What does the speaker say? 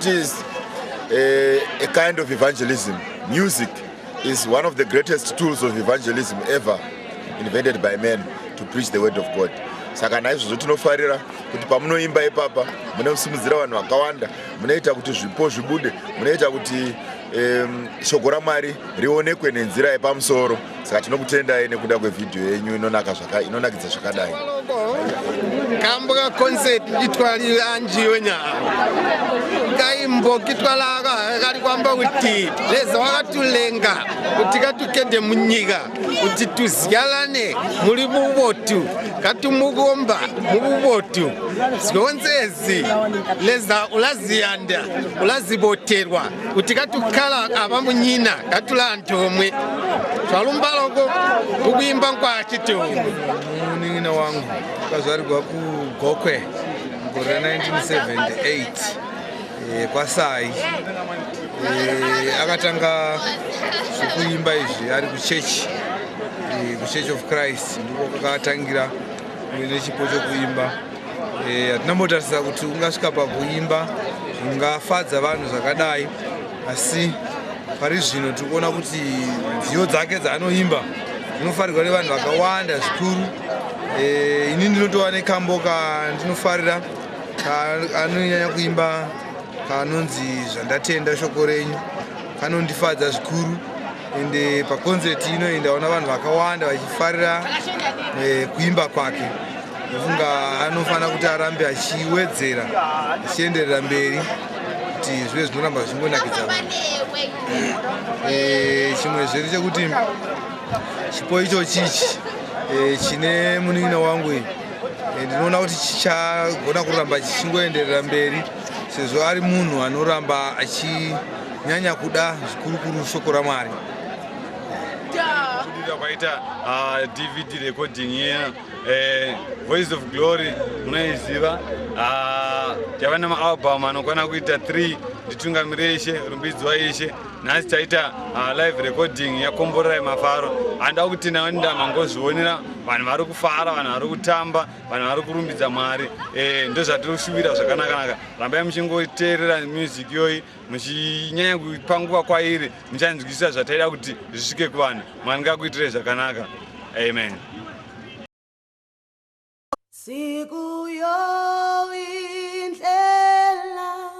It is a kind of evangelism. Music is one of the greatest tools of evangelism ever invented by men to preach the word of God. Saka naizvozvo tinofarira kuti pamunoimba ipapa munosimudzira vanhu vakawanda, munoita kuti zvipo zvibude, munoita kuti shoko raMwari rionekwe nenzira yepamusoro. Saka tinokutendai nekuda kwevhidhiyo yenyu inonakidza zvakadai. Kambwa concert kitwali anjiwe nya kaimbo kitwalaga kali kwamba kuti leza wakatulenga kuti katukende munyika kuti tuzyalane muri mubotu katumugomba mubotu zonsezi leza ulaziyanda ulaziboterwa kuti katukala abamunyina katulantomwe twalumbaloko ukuyimba kwa chitongo. Muningina wangu kazvarirwa kuGokwe mugore 1978 kwaSai. Akatanga zvekuimba izvi ari kuChurch of Christ, ndiko kwakatangira nechipo chokuimba. Hatinambotarisira kuti ungasvika pakuimba zvingafadza vanhu zvakadai, asi pari zvino tiri kuona kuti nziyo dzake dzaanoimba dzinofarirwa nevanhu vakawanda zvikuru. Ini ndinotova nekambo kandinofarira kanonyanya kuimba kanonzi Zvandatenda shoko renyu, kanondifadza zvikuru. Ende pakonzeti ino ndaona vanhu vakawanda vachifarira kuimba kwake. Ndofunga anofanira kuti arambe achiwedzera achienderera mberi kuti zvive zvinoramba zvichingonakidza vanhu. Chimwe zviri chekuti chipo icho chichi chine muningina wangu ndinoona kuti chichagona kuramba chichingoenderera mberi sezvo ari munhu anoramba achinyanya kuda zvikurukuru shoko raMwari. Kwaita DVD recording here, Voice of Glory munaiziva. Tava namaalbum anokwana kuita 3 nditungamire ishe rumbidzwa ishe. Nhasi taita live recording yakomborera yemafaro. Handida kuti nawe ndamangozvionera vanhu vari kufara, vanhu vari kutamba, vanhu vari kurumbidza Mwari. Ndozvatiri kushuvira zvakanaka. Rambai muchingoteerera music yoyi, muchinyanya kupa nguva kwairi, muchanzwisisa zvataida kuti zvisvike kuvanhu. Mwari ngakuitirei zvakanaka. Amen. Siku yo indlela